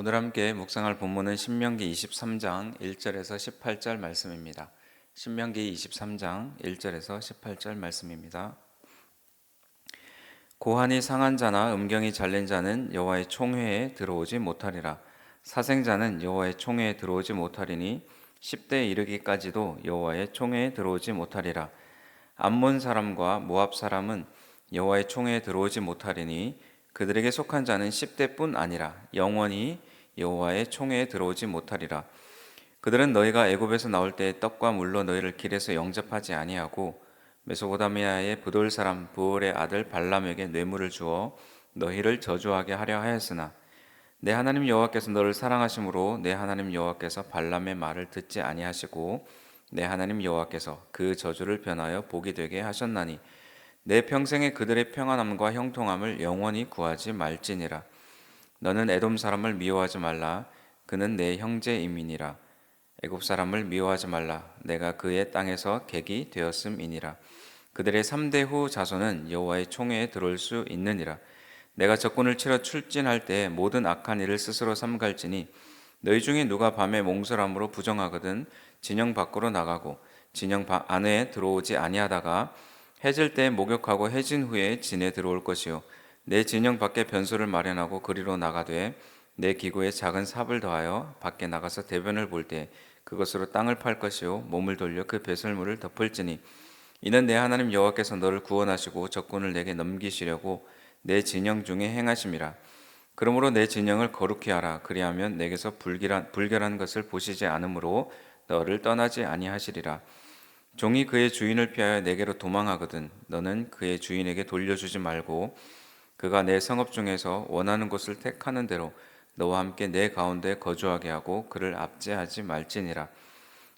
오늘 함께 묵상할 본문은 신명기 23장 1절에서 18절 말씀입니다. 신명기 23장 1절에서 18절 말씀입니다. 고환이 상한 자나 음경이 잘린 자는 여호와의 총회에 들어오지 못하리라. 사생자는 여호와의 총회에 들어오지 못하리니 10대에 이르기까지도 여호와의 총회에 들어오지 못하리라. 암몬 사람과 모압 사람은 여호와의 총회에 들어오지 못하리니 그들에게 속한 자는 10대뿐 아니라 영원히 여호와의 총회에 들어오지 못하리라. 그들은 너희가 애굽에서 나올 때의 떡과 물로 너희를 길에서 영접하지 아니하고 메소포타미아의 브돌 사람 부올의 아들 발람에게 뇌물을 주어 너희를 저주하게 하려 하였으나 내 하나님 여호와께서 너를 사랑하심으로 내 하나님 여호와께서 발람의 말을 듣지 아니하시고 내 하나님 여호와께서 그 저주를 변하여 복이 되게 하셨나니 내 평생에 그들의 평안함과 형통함을 영원히 구하지 말지니라. 너는 에돔 사람을 미워하지 말라. 그는 내 형제임이니라. 애굽 사람을 미워하지 말라. 내가 그의 땅에서 객이 되었음이니라. 그들의 3대 후 자손은 여호와의 총회에 들어올 수 있느니라. 내가 적군을 치러 출진할 때 모든 악한 일을 스스로 삼갈지니 너희 중에 누가 밤에 몽설함으로 부정하거든 진영 밖으로 나가고 진영 안에 들어오지 아니하다가 해질 때 목욕하고 해진 후에 진에 들어올 것이요 내 진영 밖에 변소를 마련하고 그리로 나가되 내 기구에 작은 삽을 더하여 밖에 나가서 대변을 볼 때 그것으로 땅을 팔 것이요 몸을 돌려 그 배설물을 덮을지니 이는 내 하나님 여호와께서 너를 구원하시고 적군을 내게 넘기시려고 내 진영 중에 행하심이라. 그러므로 내 진영을 거룩히 하라. 그리하면 내게서 불결한 것을 보시지 않으므로 너를 떠나지 아니하시리라. 종이 그의 주인을 피하여 내게로 도망하거든 너는 그의 주인에게 돌려주지 말고 그가 내 성읍 중에서 원하는 곳을 택하는 대로 너와 함께 내 가운데 거주하게 하고 그를 압제하지 말지니라.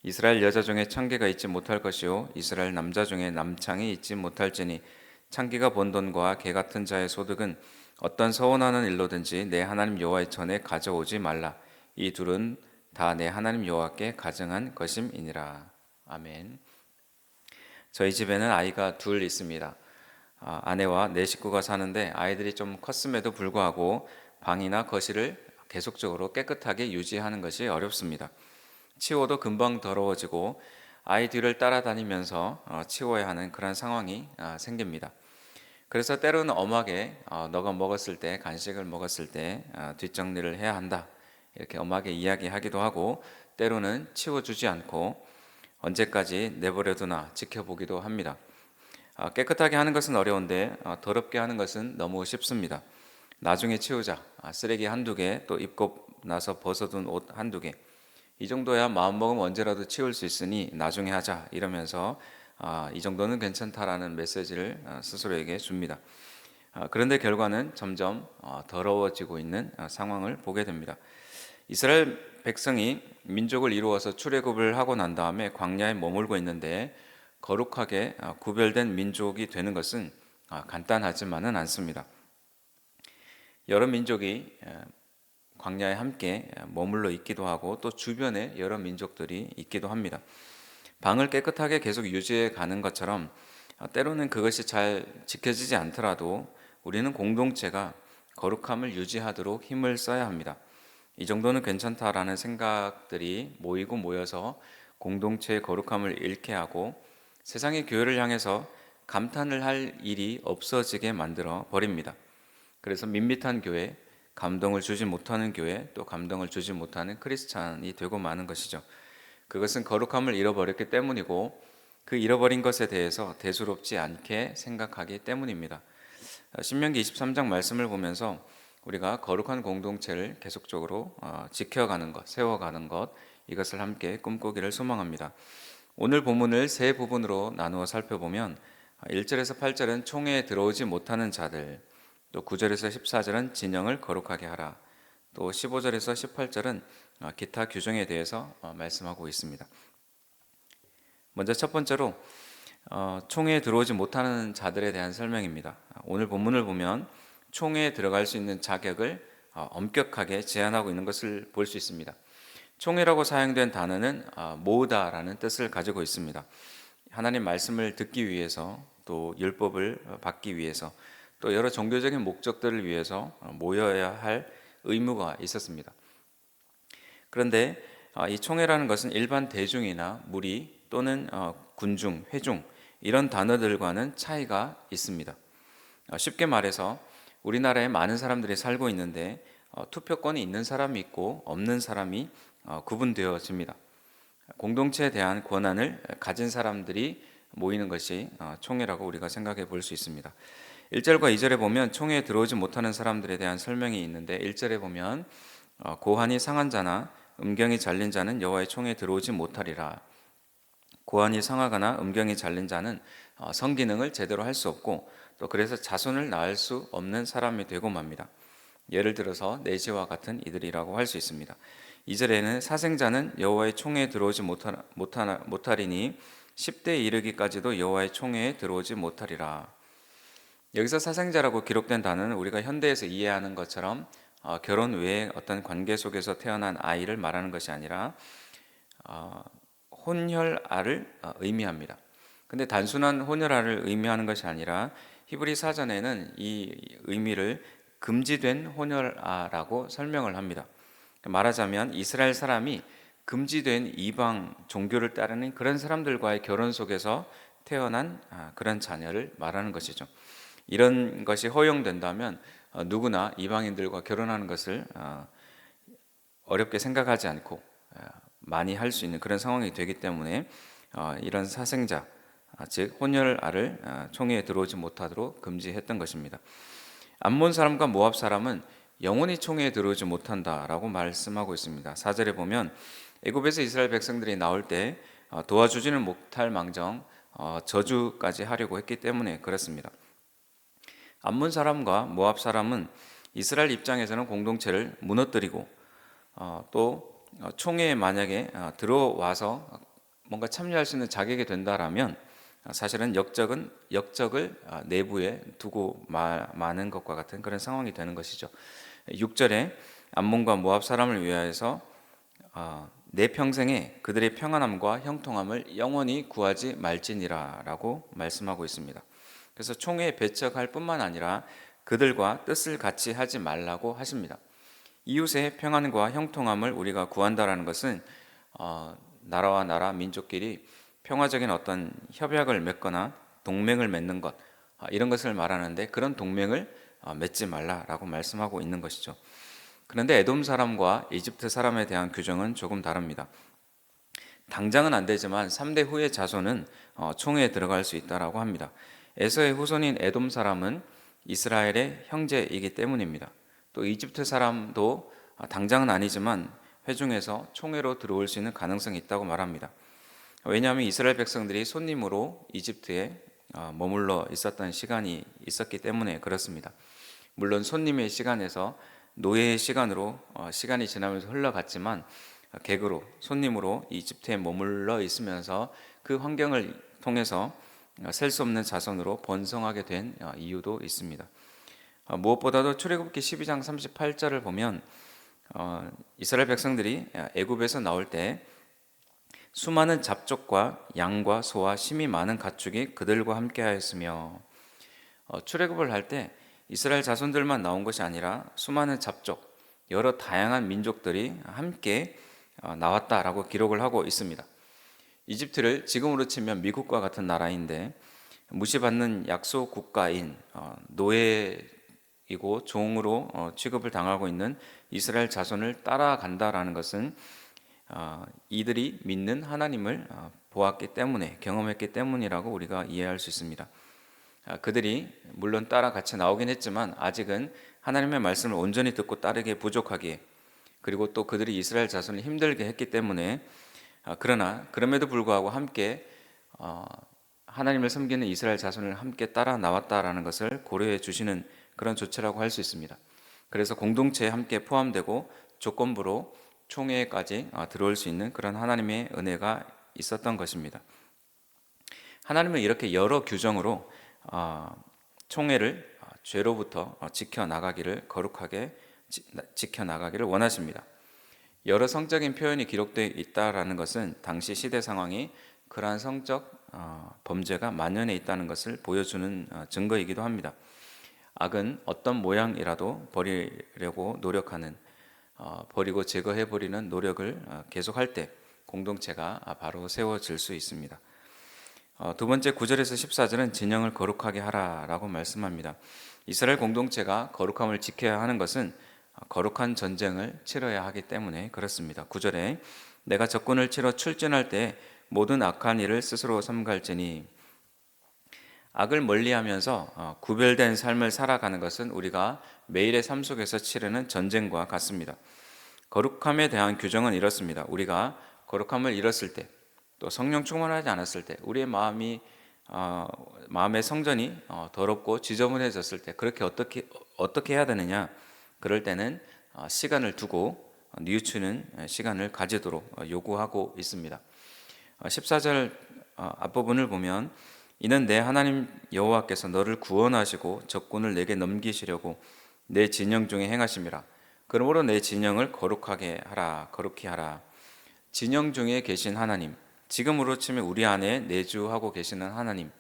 이스라엘 여자 중에 창기가 있지 못할 것이요 이스라엘 남자 중에 남창이 있지 못할지니 창기가 번 돈과 개 같은 자의 소득은 어떤 서원하는 일로든지 내 하나님 여호와의 전에 가져오지 말라. 이 둘은 다 내 하나님 여호와께 가증한 것임이니라. 아멘. 저희 집에는 아이가 둘 있습니다. 아내와 네 식구가 사는데 아이들이 좀 컸음에도 불구하고 방이나 거실을 계속적으로 깨끗하게 유지하는 것이 어렵습니다. 치워도 금방 더러워지고 아이 뒤를 따라다니면서 치워야 하는 그런 상황이 생깁니다. 그래서 때로는 엄하게 너가 먹었을 때 간식을 먹었을 때 뒷정리를 해야 한다 이렇게 엄하게 이야기하기도 하고 때로는 치워주지 않고 언제까지 내버려두나 지켜보기도 합니다. 깨끗하게 하는 것은 어려운데 더럽게 하는 것은 너무 쉽습니다. 나중에 치우자. 쓰레기 한두 개, 또 입고 나서 벗어둔 옷 한두 개. 이 정도야 마음먹으면 언제라도 치울 수 있으니 나중에 하자 이러면서 이 정도는 괜찮다라는 메시지를 스스로에게 줍니다. 그런데 결과는 점점 더러워지고 있는 상황을 보게 됩니다. 이스라엘 백성이 민족을 이루어서 출애굽을 하고 난 다음에 광야에 머물고 있는데 거룩하게 구별된 민족이 되는 것은 간단하지만은 않습니다. 여러 민족이 광야에 함께 머물러 있기도 하고 또 주변에 여러 민족들이 있기도 합니다. 방을 깨끗하게 계속 유지해 가는 것처럼 때로는 그것이 잘 지켜지지 않더라도 우리는 공동체가 거룩함을 유지하도록 힘을 써야 합니다. 이 정도는 괜찮다라는 생각들이 모이고 모여서 공동체의 거룩함을 잃게 하고 세상의 교회를 향해서 감탄을 할 일이 없어지게 만들어 버립니다. 그래서 밋밋한 교회, 감동을 주지 못하는 교회, 또 감동을 주지 못하는 크리스찬이 되고 마는 것이죠. 그것은 거룩함을 잃어버렸기 때문이고 그 잃어버린 것에 대해서 대수롭지 않게 생각하기 때문입니다. 신명기 23장 말씀을 보면서 우리가 거룩한 공동체를 계속적으로 지켜가는 것, 세워가는 것 이것을 함께 꿈꾸기를 소망합니다. 오늘 본문을 세 부분으로 나누어 살펴보면 1절에서 8절은 총회에 들어오지 못하는 자들, 또 9절에서 14절은 진영을 거룩하게 하라, 또 15절에서 18절은 기타 규정에 대해서 말씀하고 있습니다. 먼저 첫 번째로 총회에 들어오지 못하는 자들에 대한 설명입니다. 오늘 본문을 보면 총회에 들어갈 수 있는 자격을 엄격하게 제한하고 있는 것을 볼 수 있습니다. 총회라고 사용된 단어는 모으다라는 뜻을 가지고 있습니다. 하나님 말씀을 듣기 위해서 또 율법을 받기 위해서 또 여러 종교적인 목적들을 위해서 모여야 할 의무가 있었습니다. 그런데 이 총회라는 것은 일반 대중이나 무리 또는 군중, 회중 이런 단어들과는 차이가 있습니다. 쉽게 말해서 우리나라에 많은 사람들이 살고 있는데 투표권이 있는 사람이 있고 없는 사람이 구분되어집니다. 공동체에 대한 권한을 가진 사람들이 모이는 것이 총회라고 우리가 생각해 볼 수 있습니다. 1절과 2절에 보면 총회에 들어오지 못하는 사람들에 대한 설명이 있는데 1절에 보면 고환이 상한 자나 음경이 잘린 자는 여호와의 총회에 들어오지 못하리라. 고환이 상하거나 음경이 잘린 자는 성기능을 제대로 할 수 없고 또 그래서 자손을 낳을 수 없는 사람이 되고 맙니다. 예를 들어서 내시와 같은 이들이라고 할 수 있습니다. 2절에는 사생자는 여호와의 총회에 들어오지 못하리니 10대에 이르기까지도 여호와의 총회에 들어오지 못하리라. 여기서 사생자라고 기록된 단어는 우리가 현대에서 이해하는 것처럼 결혼 외에 어떤 관계 속에서 태어난 아이를 말하는 것이 아니라 혼혈아를 의미합니다. 근데 단순한 혼혈아를 의미하는 것이 아니라 히브리 사전에는 이 의미를 금지된 혼혈아라고 설명을 합니다. 말하자면 이스라엘 사람이 금지된 이방 종교를 따르는 그런 사람들과의 결혼 속에서 태어난 그런 자녀를 말하는 것이죠. 이런 것이 허용된다면 누구나 이방인들과 결혼하는 것을 어렵게 생각하지 않고 많이 할 수 있는 그런 상황이 되기 때문에 이런 사생자 즉 혼혈아를 총회에 들어오지 못하도록 금지했던 것입니다. 암몬 사람과 모압 사람은 영원히 총회에 들어오지 못한다라고 말씀하고 있습니다. 4절에 보면 애굽에서 이스라엘 백성들이 나올 때 도와주지는 못할 망정 저주까지 하려고 했기 때문에 그렇습니다. 암몬 사람과 모압 사람은 이스라엘 입장에서는 공동체를 무너뜨리고 또 총회에 만약에 들어와서 뭔가 참여할 수 있는 자격이 된다라면 사실은 역적을 내부에 두고 마는 것과 같은 그런 상황이 되는 것이죠. 6절에 암몬과 모압 사람을 위하여서 내 평생에 그들의 평안함과 형통함을 영원히 구하지 말지니라라고 말씀하고 있습니다. 그래서 총회에 배척할 뿐만 아니라 그들과 뜻을 같이 하지 말라고 하십니다. 이웃의 평안과 형통함을 우리가 구한다라는 것은 나라와 나라 민족끼리 평화적인 어떤 협약을 맺거나 동맹을 맺는 것 이런 것을 말하는데 그런 동맹을 맺지 말라라고 말씀하고 있는 것이죠. 그런데 에돔 사람과 이집트 사람에 대한 규정은 조금 다릅니다. 당장은 안 되지만 3대 후의 자손은 총회에 들어갈 수 있다라고 합니다. 에서의 후손인 에돔 사람은 이스라엘의 형제이기 때문입니다. 또 이집트 사람도 당장은 아니지만 회중에서 총회로 들어올 수 있는 가능성이 있다고 말합니다. 왜냐하면 이스라엘 백성들이 손님으로 이집트에 머물러 있었던 시간이 있었기 때문에 그렇습니다. 물론 손님의 시간에서 노예의 시간으로 시간이 지나면서 흘러갔지만 객으로 손님으로 이집트에 머물러 있으면서 그 환경을 통해서 셀 수 없는 자손으로 번성하게 된 이유도 있습니다. 무엇보다도 출애굽기 12장 38절을 보면 이스라엘 백성들이 애굽에서 나올 때 수많은 잡족과 양과 소와 심이 많은 가축이 그들과 함께 하였으며 출애굽을 할 때 이스라엘 자손들만 나온 것이 아니라 수많은 잡족 여러 다양한 민족들이 함께 나왔다라고 기록을 하고 있습니다. 이집트를 지금으로 치면 미국과 같은 나라인데 무시받는 약소 국가인 노예이고 종으로 취급을 당하고 있는 이스라엘 자손을 따라간다라는 것은 이들이 믿는 하나님을 보았기 때문에 경험했기 때문이라고 우리가 이해할 수 있습니다. 그들이 물론 따라 같이 나오긴 했지만 아직은 하나님의 말씀을 온전히 듣고 따르기에 부족하기에 그리고 또 그들이 이스라엘 자손을 힘들게 했기 때문에 그러나 그럼에도 불구하고 함께 하나님을 섬기는 이스라엘 자손을 함께 따라 나왔다라는 것을 고려해 주시는 그런 조치라고 할 수 있습니다. 그래서 공동체에 함께 포함되고 조건부로 총회까지 들어올 수 있는 그런 하나님의 은혜가 있었던 것입니다. 하나님은 이렇게 여러 규정으로 총회를 죄로부터 지켜나가기를 거룩하게 지켜나가기를 원하십니다. 여러 성적인 표현이 기록되어 있다라는 것은 당시 시대 상황이 그러한 성적 범죄가 만연해 있다는 것을 보여주는 증거이기도 합니다. 악은 어떤 모양이라도 버리려고 노력하는 버리고 제거해 버리는 노력을 계속할 때 공동체가 바로 세워질 수 있습니다. 두 번째 9절에서 14절은 진영을 거룩하게 하라라고 말씀합니다. 이스라엘 공동체가 거룩함을 지켜야 하는 것은 거룩한 전쟁을 치러야 하기 때문에 그렇습니다. 9절에 내가 적군을 치러 출전할 때 모든 악한 일을 스스로 삼갈지니, 악을 멀리하면서 구별된 삶을 살아가는 것은 우리가 매일의 삶 속에서 치르는 전쟁과 같습니다. 거룩함에 대한 규정은 이렇습니다. 우리가 거룩함을 잃었을 때, 또 성령 충만하지 않았을 때, 우리의 마음의 성전이 더럽고 지저분해졌을 때, 그렇게 어떻게 해야 되느냐? 그럴 때는 시간을 두고 뉘우치는 시간을 가지도록 요구하고 있습니다. 14절 앞부분을 보면 이는 내 하나님 여호와께서 너를 구원하시고 적군을 내게 넘기시려고 내 진영 중에 행하심이라. 그러므로 내 진영을 거룩하게 하라, 거룩히 하라. 진영 중에 계신 하나님, 지금으로 치면 우리 안에 내주하고 계시는 하나님.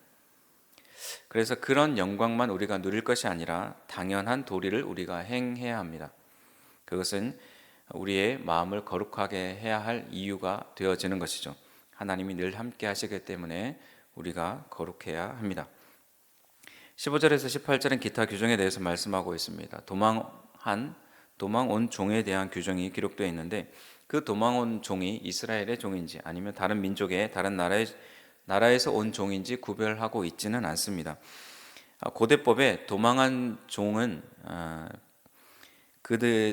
그래서 그런 영광만 우리가 누릴 것이 아니라 당연한 도리를 우리가 행해야 합니다. 그것은 우리의 마음을 거룩하게 해야 할 이유가 되어지는 것이죠. 하나님이 늘 함께 하시기 때문에 우리가 거룩해야 합니다. 15절에서 18절은 기타 규정에 대해서 말씀하고 있습니다. 도망 온 종에 대한 규정이 기록되어 있는데, 그 도망 온 종이 이스라엘의 종인지 아니면 다른 민족의 다른 나라에서 온 종인지 구별하고 있지는 않습니다. 고대법에 도망한 종은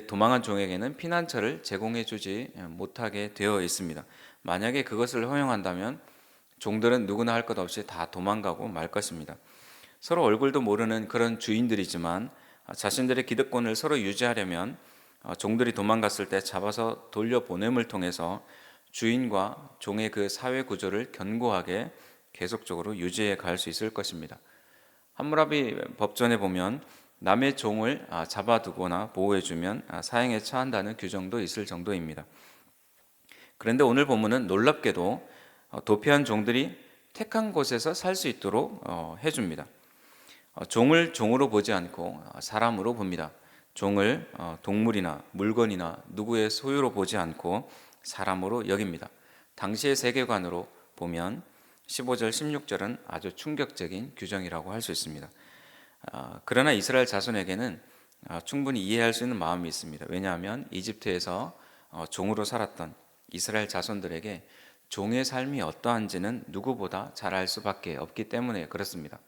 도망한 종에게는 피난처를 제공해 주지 못하게 되어 있습니다. 만약에 그것을 허용한다면 종들은 누구나 할 것 없이 다 도망가고 말 것입니다. 서로 얼굴도 모르는 그런 주인들이지만 자신들의 기득권을 서로 유지하려면 종들이 도망갔을 때 잡아서 돌려보냄을 통해서 주인과 종의 그 사회 구조를 견고하게 계속적으로 유지해 갈 수 있을 것입니다. 함무라비 법전에 보면 남의 종을 잡아두거나 보호해주면 사형에 처한다는 규정도 있을 정도입니다. 그런데 오늘 본문은 놀랍게도 도피한 종들이 택한 곳에서 살 수 있도록 해줍니다. 종을 종으로 보지 않고 사람으로 봅니다. 종을 동물이나 물건이나 누구의 소유로 보지 않고 사람으로 여깁니다. 당시의 세계관으로 보면 15절, 16절은 아주 충격적인 규정이라고 할 수 있습니다. 그러나 이스라엘 자손에게는 충분히 이해할 수 있는 마음이 있습니다. 왜냐하면 이집트에서 종으로 살았던 이스라엘 자손들에게 종의 삶이 어떠한지는 누구보다 잘 알 수밖에 없기 때문에 그렇습니다.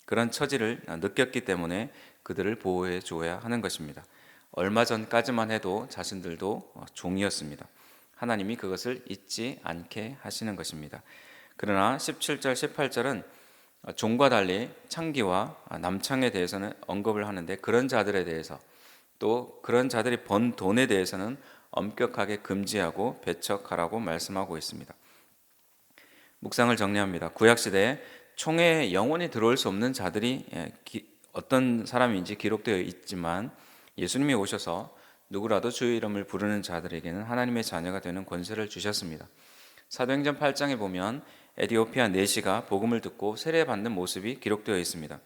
그런 처지를 느꼈기 때문에 그들을 보호해 줘야 하는 것입니다. 얼마 전까지만 해도 자신들도 종이었습니다. 하나님이 그것을 잊지 않게 하시는 것입니다. 그러나 17절, 18절은 종과 달리 창기와 남창에 대해서는 언급을 하는데, 그런 자들에 대해서 또 그런 자들이 번 돈에 대해서는 엄격하게 금지하고 배척하라고 말씀하고 있습니다. 묵상을 정리합니다. 구약시대에 총에 영원히 들어올 수 없는 자들이 어떤 사람인지 기록되어 있지만, 예수님이 오셔서 누구라도 주의 이름을 부르는 자들에게는 하나님의 자녀가 되는 권세를 주셨습니다. 사도행전 8장에 보면 에티오피아 내시가 복음을 듣고 세례받는 모습이 기록되어 있습니다.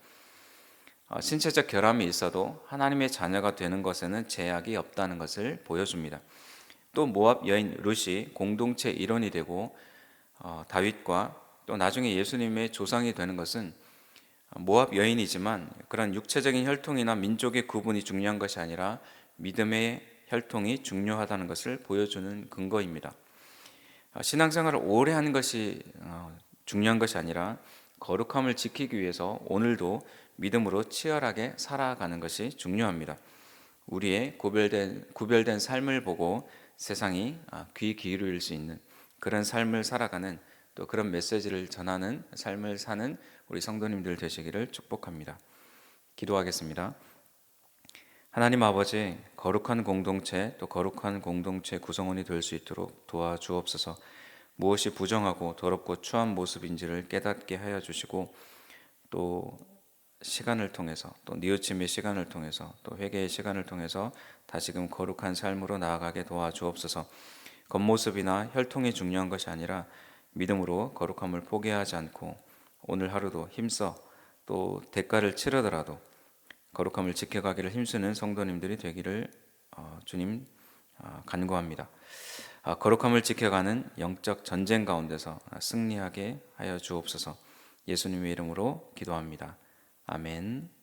신체적 결함이 있어도 하나님의 자녀가 되는 것에는 제약이 없다는 것을 보여줍니다. 또 모압 여인 룻이 공동체 일원이 되고 다윗과 또 나중에 예수님의 조상이 되는 것은 모압 여인이지만 그런 육체적인 혈통이나 민족의 구분이 중요한 것이 아니라 믿음의 혈통이 중요하다는 것을 보여주는 근거입니다. 신앙생활을 오래 하는 것이 중요한 것이 아니라 거룩함을 지키기 위해서 오늘도 믿음으로 치열하게 살아가는 것이 중요합니다. 우리의 구별된 삶을 보고 세상이 귀 기울일 수 있는 그런 삶을 살아가는, 또 그런 메시지를 전하는 삶을 사는 우리 성도님들 되시기를 축복합니다. 기도하겠습니다. 하나님 아버지, 거룩한 공동체, 또 거룩한 공동체 구성원이 될 수 있도록 도와주옵소서. 무엇이 부정하고 더럽고 추한 모습인지를 깨닫게 하여 주시고, 또 시간을 통해서, 또 뉘우침의 시간을 통해서, 또 회개의 시간을 통해서 다시금 거룩한 삶으로 나아가게 도와주옵소서. 겉모습이나 혈통이 중요한 것이 아니라 믿음으로 거룩함을 포기하지 않고 오늘 하루도 힘써 또 대가를 치르더라도 거룩함을 지켜가기를 힘쓰는 성도님들이 되기를 주님 간구합니다. 거룩함을 지켜가는 영적 전쟁 가운데서 승리하게 하여 주옵소서. 예수님의 이름으로 기도합니다. 아멘.